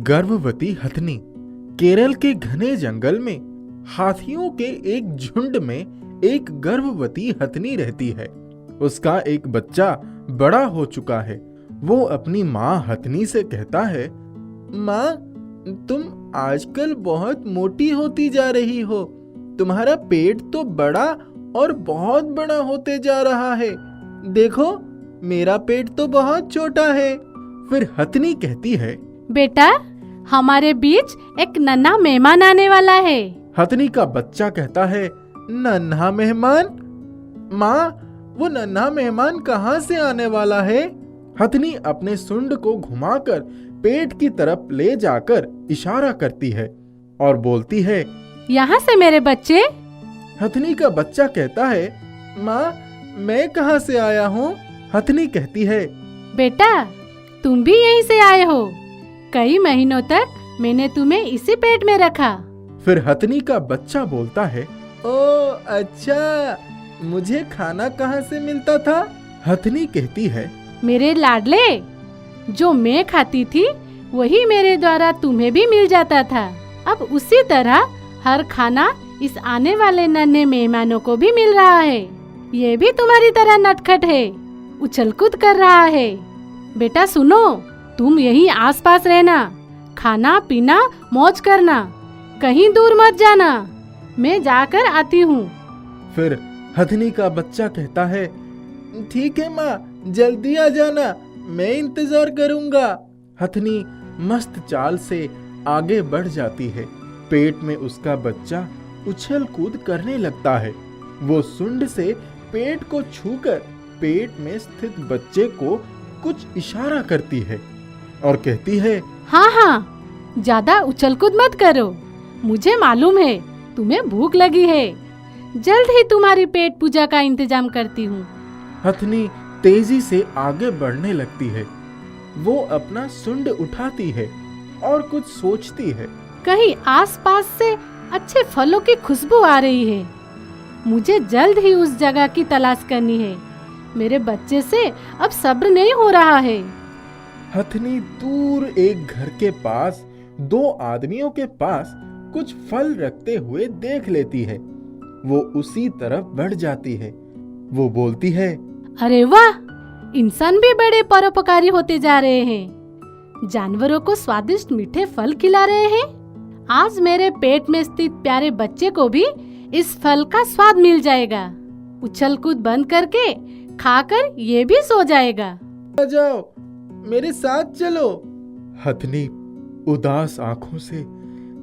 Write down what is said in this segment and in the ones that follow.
गर्भवती हथनी। केरल के घने जंगल में हाथियों के एक झुंड में एक गर्भवती हथनी रहती है। उसका एक बच्चा बड़ा हो चुका है। वो अपनी माँ हथनी से कहता है, माँ, तुम आजकल बहुत मोटी होती जा रही हो। तुम्हारा पेट तो बड़ा और बहुत बड़ा होते जा रहा है। देखो, मेरा पेट तो बहुत छोटा है। फिर हथनी कहती है, बेटा, हमारे बीच एक नन्हा मेहमान आने वाला है। हथनी का बच्चा कहता है, नन्हा मेहमान? माँ, वो नन्हा मेहमान कहाँ से आने वाला है? हथनी अपने सुंड को घुमाकर पेट की तरफ ले जाकर इशारा करती है और बोलती है, यहाँ से मेरे बच्चे। हथनी का बच्चा कहता है, माँ, मैं कहाँ से आया हूँ? हथनी कहती है, बेटा, तुम भी यहीं से आए हो। कई महीनों तक मैंने तुम्हें इसी पेट में रखा। फिर हथनी का बच्चा बोलता है, ओ अच्छा, मुझे खाना कहाँ से मिलता था? हथनी कहती है, मेरे लाडले, जो मैं खाती थी वही मेरे द्वारा तुम्हें भी मिल जाता था। अब उसी तरह हर खाना इस आने वाले नन्हे मेहमानों को भी मिल रहा है। ये भी तुम्हारी तरह नटखट है, उछल कूद कर रहा है। बेटा सुनो, तुम यहीं आसपास रहना, खाना पीना मौज करना, कहीं दूर मत जाना। मैं जाकर आती हूँ। फिर हथनी का बच्चा कहता है, ठीक है माँ, जल्दी आ जाना, मैं इंतजार करूँगा। हथनी मस्त चाल से आगे बढ़ जाती है। पेट में उसका बच्चा उछल कूद करने लगता है। वो सुंड से पेट को छूकर पेट में स्थित बच्चे को कुछ इशारा करती है और कहती है, हाँ, ज्यादा उछल कूद मत करो। मुझे मालूम है तुम्हें भूख लगी है। जल्द ही तुम्हारी पेट पूजा का इंतजाम करती हूँ। हथनी तेजी से आगे बढ़ने लगती है। वो अपना सुंड उठाती है और कुछ सोचती है। कहीं आसपास से अच्छे फलों की खुशबू आ रही है। मुझे जल्द ही उस जगह की तलाश करनी है। मेरे बच्चे से अब सब्र नहीं हो रहा है। हथनी दूर एक घर के पास दो आदमियों के पास कुछ फल रखते हुए देख लेती है। वो उसी तरफ बढ़ जाती है। वो बोलती है, अरे वाह, इंसान भी बड़े परोपकारी होते जा रहे हैं। जानवरों को स्वादिष्ट मीठे फल खिला रहे हैं। आज मेरे पेट में स्थित प्यारे बच्चे को भी इस फल का स्वाद मिल जाएगा। उछल कूद बंद करके खाकर ये भी सो जाएगा। आ जाओ, मेरे साथ चलो। हथनी उदास आंखों से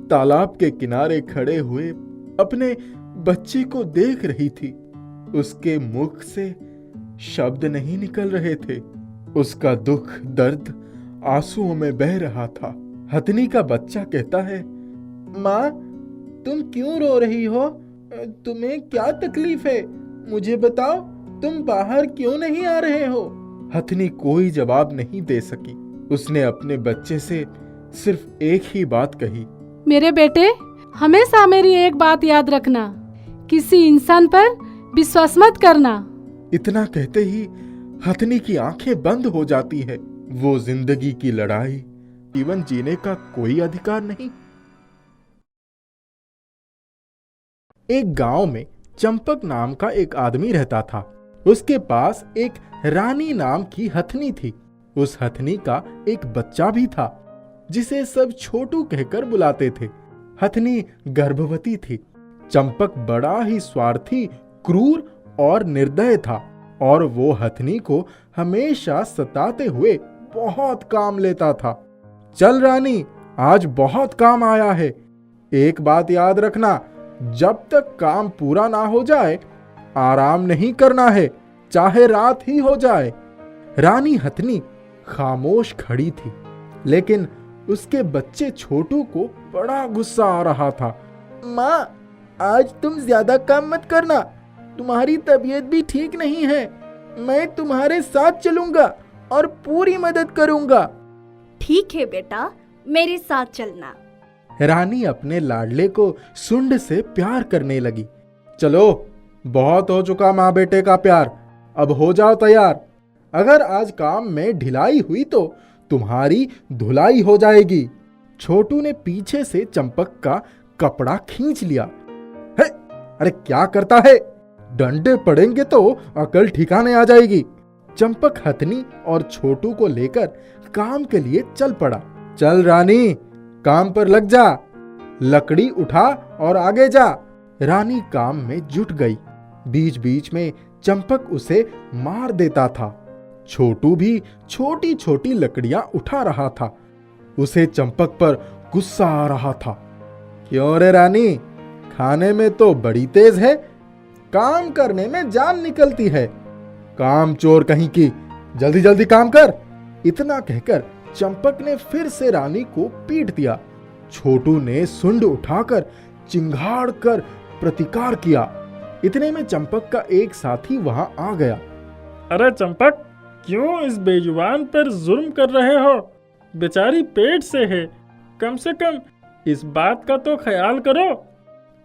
तालाब के किनारे खड़े हुए अपने बच्चे को देख रही थी। उसके मुख से शब्द नहीं निकल रहे थे। उसका दुख दर्द आंसुओं में बह रहा था। हथनी का बच्चा कहता है, माँ, तुम क्यों रो रही हो? तुम्हें क्या तकलीफ है? मुझे बताओ, तुम बाहर क्यों नहीं आ रहे हो? हथनी कोई जवाब नहीं दे सकी। उसने अपने बच्चे से सिर्फ एक ही बात कही, मेरे बेटे, हमेशा मेरी एक बात याद रखना, किसी इंसान पर विश्वास मत करना। इतना कहते ही हथनी की आंखें बंद हो जाती है। वो जिंदगी की लड़ाई, जीवन जीने का कोई अधिकार नहीं। एक गांव में चंपक नाम का एक आदमी रहता था। उसके पास एक रानी नाम की हथनी थी। उस हथनी का एक बच्चा भी था, जिसे सब छोटू कहकर बुलाते थे। हथनी गर्भवती थी। चंपक बड़ा ही स्वार्थी, क्रूर और निर्दय था और वो हथनी को हमेशा सताते हुए बहुत काम लेता था। चल रानी, आज बहुत काम आया है। एक बात याद रखना, जब तक काम पूरा ना हो जाए आराम नहीं करना है, चाहे रात ही हो जाए। रानी हथनी खामोश खड़ी थी, लेकिन उसके बच्चे छोटू को बड़ा गुस्सा आ रहा था। माँ, आज तुम ज्यादा काम मत करना, तुम्हारी तबीयत भी ठीक नहीं है। मैं तुम्हारे साथ चलूंगा और पूरी मदद करूंगा। ठीक है बेटा, मेरे साथ चलना। रानी अपने लाडले को सुंड से प्यार करने लगी। चलो, बहुत हो चुका माँ बेटे का प्यार, अब हो जाओ तैयार। अगर आज काम में ढिलाई हुई तो तुम्हारी धुलाई हो जाएगी। छोटू ने पीछे से चंपक का कपड़ा खींच लिया। है, अरे क्या करता है? डंडे पड़ेंगे तो अकल ठिकाने आ जाएगी। चंपक हथनी और छोटू को लेकर काम के लिए चल पड़ा। चल रानी, काम पर लग जा, लकड़ी उठा और आगे जा। रानी काम में जुट गई। बीच बीच में चंपक उसे मार देता था। छोटू भी छोटी छोटी लकड़ियां उठा रहा था। उसे चंपक पर गुस्सा आ रहा था। क्यों रे रानी, खाने में तो बड़ी तेज है, काम करने में जान निकलती है। काम चोर कहीं की, जल्दी जल्दी काम कर। इतना कहकर चंपक ने फिर से रानी को पीट दिया। छोटू ने सुंड उठाकर चिंगाड़ कर प्रतिकार किया। इतने में चंपक का एक साथी वहां आ गया। अरे चंपक, क्यों इस बेजुबान पर जुल्म कर रहे हो? बेचारी पेट से है, कम से कम इस बात का तो ख्याल करो।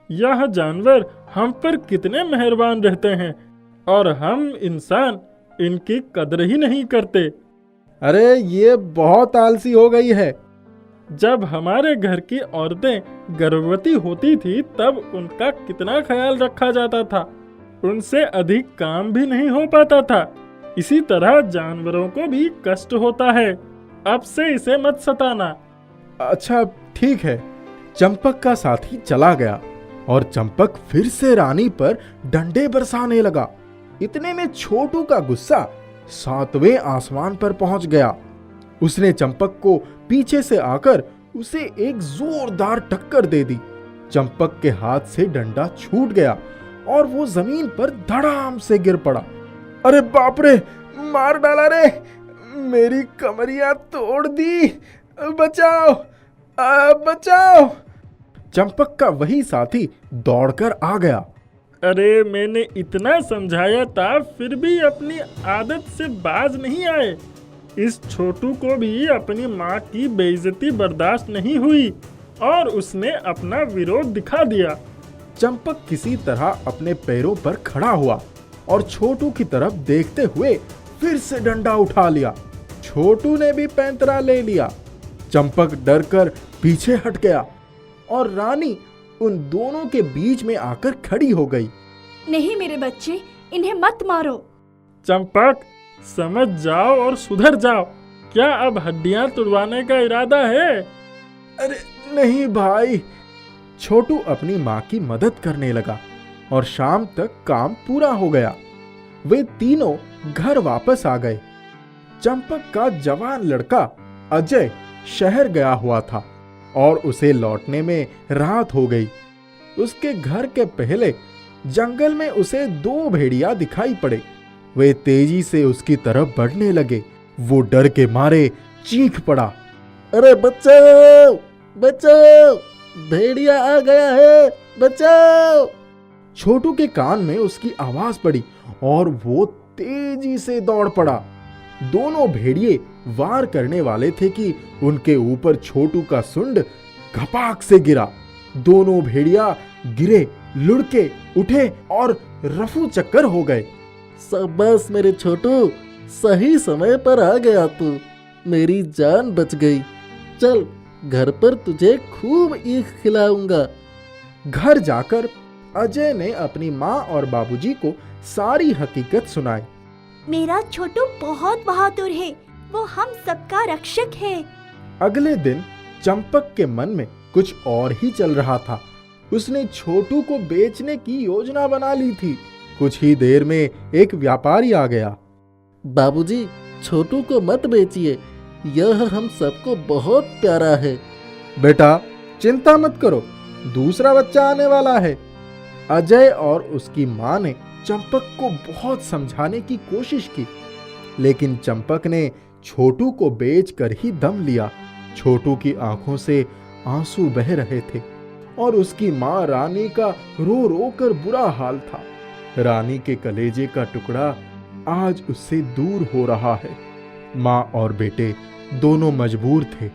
यह जानवर हम पर कितने मेहरबान रहते हैं और हम इंसान इनकी कदर ही नहीं करते। अरे ये बहुत आलसी हो गई है। जब हमारे घर की औरतें गर्भवती होती थी तब उनका कितना ख्याल रखा जाता था, उनसे अधिक काम भी नहीं हो पाता था। इसी तरह जानवरों को भी कष्ट होता है। अब से इसे मत सताना। अच्छा ठीक है। चंपक का साथी चला गया और चंपक फिर से रानी पर डंडे बरसाने लगा। इतने में छोटू का गुस्सा 7वें आसमान पर पहुंच गया। उसने चंपक को पीछे से आकर उसे एक जोरदार टक्कर दे दी। चंपक के हाथ से डंडा छूट गया और वो जमीन पर धड़ाम से गिर पड़ा। अरे बाप रे, मार डाला रे, मेरी कमरियां तोड़ दी, बचाओ बचाओ। चंपक का वही साथी दौड़कर आ गया। अरे मैंने इतना समझाया था, फिर भी अपनी आदत से बाज नहीं आए। इस छोटू को भी अपनी माँ की बेइज्जती बर्दाश्त नहीं हुई और उसने अपना विरोध दिखा दिया। चंपक किसी तरह अपने पैरों पर खड़ा हुआ और छोटू की तरफ देखते हुए फिर से डंडा उठा लिया। छोटू ने भी पैंतरा ले लिया। चंपक डरकर पीछे हट गया और रानी उन दोनों के बीच में आकर खड़ी हो गई। नहीं मेरे बच्चे, इन्हें मत मारो। चंपक, समझ जाओ और सुधर जाओ। क्या अब हड्डियां तुड़वाने का इरादा है? अरे नहीं भाई। छोटू अपनी माँ की मदद करने लगा और शाम तक काम पूरा हो गया। वे तीनों घर वापस आ गए। चंपक का जवान लड़का अजय शहर गया हुआ था और उसे लौटने में रात हो गई। उसके घर के पहले जंगल में उसे 2 भेड़िया दिखाई पड़े। वे तेजी से उसकी तरफ बढ़ने लगे। वो डर के मारे चीख पड़ा। अरे बचाओ बचाओ, भेड़िया आ गया है, बचाओ। छोटू के कान में उसकी आवाज पड़ी और वो तेजी से दौड़ पड़ा। दोनों भेड़िए वार करने वाले थे कि उनके ऊपर छोटू का सुंड घपाक से गिरा। दोनों भेड़िया गिरे, लुढ़के उठे और रफू चक्कर हो गए। शाबाश मेरे छोटू, सही समय पर आ गया तू, मेरी जान बच गई। चल घर पर तुझे खूब ईख खिलाऊंगा। घर जाकर अजय ने अपनी माँ और बाबूजी को सारी हकीकत सुनाई। मेरा छोटू बहुत बहादुर है, वो हम सबका रक्षक है। अगले दिन चंपक के मन में कुछ और ही चल रहा था। उसने छोटू को बेचने की योजना बना ली थी। कुछ ही देर में एक व्यापारी आ गया। बाबूजी, छोटू को मत बेचिए, यह हम सबको बहुत प्यारा है। बेटा चिंता मत करो, दूसरा बच्चा आने वाला है। अजय और उसकी माँ ने चंपक को बहुत समझाने की कोशिश की, लेकिन चंपक ने छोटू को बेचकर ही दम लिया। छोटू की आंखों से आंसू बह रहे थे और उसकी माँ रानी का रो रो कर बुरा हाल था। रानी के कलेजे का टुकड़ा आज उससे दूर हो रहा है। माँ और बेटे दोनों मजबूर थे।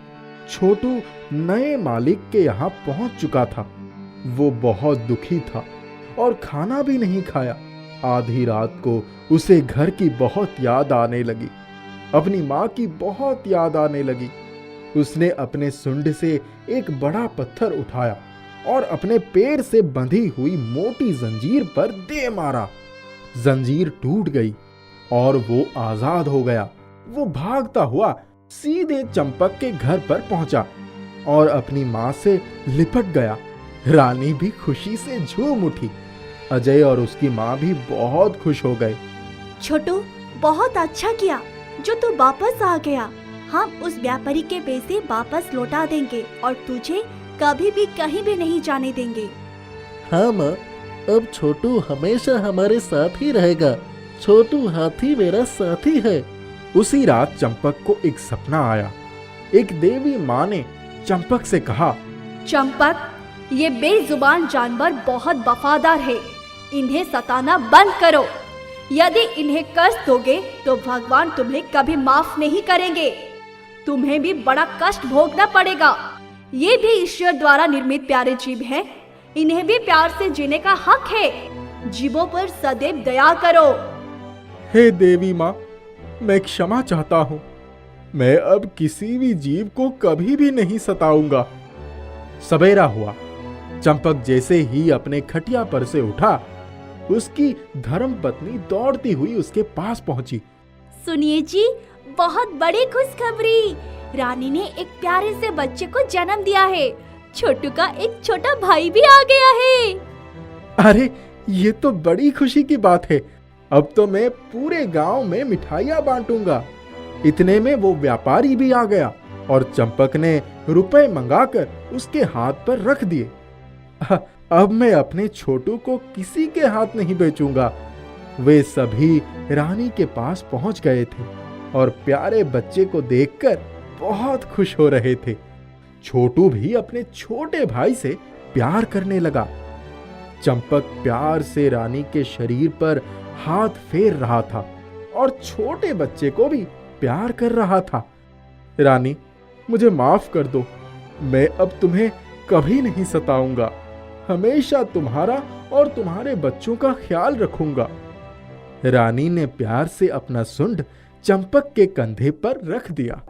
छोटू नए मालिक के यहाँ पहुंच चुका था। वो बहुत दुखी था और खाना भी नहीं खाया। आधी रात को उसे घर की बहुत याद आने लगी, अपनी माँ की बहुत याद आने लगी। उसने अपने सुंड से एक बड़ा पत्थर उठाया और अपने पैर से बंधी हुई मोटी जंजीर पर दे मारा। जंजीर टूट गई और वो आजाद हो गया। वो भागता हुआ सीधे चंपक के घर पर पहुंचा और अपनी माँ से लिपट गया। रानी भी खुशी से झूम उठी। अजय और उसकी माँ भी बहुत खुश हो गए। छोटू, बहुत अच्छा किया जो तू वापस आ गया। हम उस व्यापारी के पैसे वापस लौटा देंगे और तुझे कभी भी कहीं भी नहीं जाने देंगे। हाँ माँ, अब छोटू हमेशा हमारे साथ ही रहेगा। छोटू हाथी मेरा साथी है। उसी रात चंपक को एक सपना आया। एक देवी माँ ने चंपक से कहा, चंपक, ये बेजुबान जानवर बहुत वफादार है, इन्हें सताना बंद करो। यदि इन्हें कष्ट दोगे तो भगवान तुम्हें कभी माफ नहीं करेंगे। तुम्हें भी बड़ा कष्ट भोगना पड़ेगा। ये भी ईश्वर द्वारा निर्मित प्यारे जीव हैं, इन्हें भी प्यार से जीने का हक है। जीवों पर सदैव दया करो। हे देवी माँ, मैं क्षमा चाहता हूँ। मैं अब किसी भी जीव को कभी भी नहीं सताऊंगा। सवेरा हुआ। चंपक जैसे ही अपने खटिया पर से उठा, उसकी धर्म पत्नी दौड़ती हुई उसके पास पहुंची। सुनिए जी, बहुत बड़ी खुशखबरी। रानी ने एक प्यारे से बच्चे को जन्म दिया है। छोटू का एक छोटा भाई भी आ गया है। अरे, ये तो बड़ी खुशी की बात है। अब तो मैं पूरे गांव में मिठाइयां बांटूंगा। इतने में वो व्यापारी भी आ गया और चंपक ने रुपए मंगाकर उसके हाथ पर रख दिए। अब मैं अपने छोटू को किसी के हाथ नहीं बेचूंगा। वे सभी रानी के पास पहुंच गए थे और प्यारे बच्चे को देखकर बहुत खुश हो रहे थे। छोटू भी अपने छोटे भाई से प्यार करने लगा। चंपक प्यार से रानी के शरीर पर हाथ फेर रहा था और छोटे बच्चे को भी प्यार कर रहा था। रानी, मुझे माफ कर दो। मैं अब तुम्हें कभी नहीं सताऊंगा। हमेशा तुम्हारा और तुम्हारे बच्चों का ख्याल रखूंगा। रानी ने प्यार से अपना सुंड चंपक के कंधे पर रख दिया।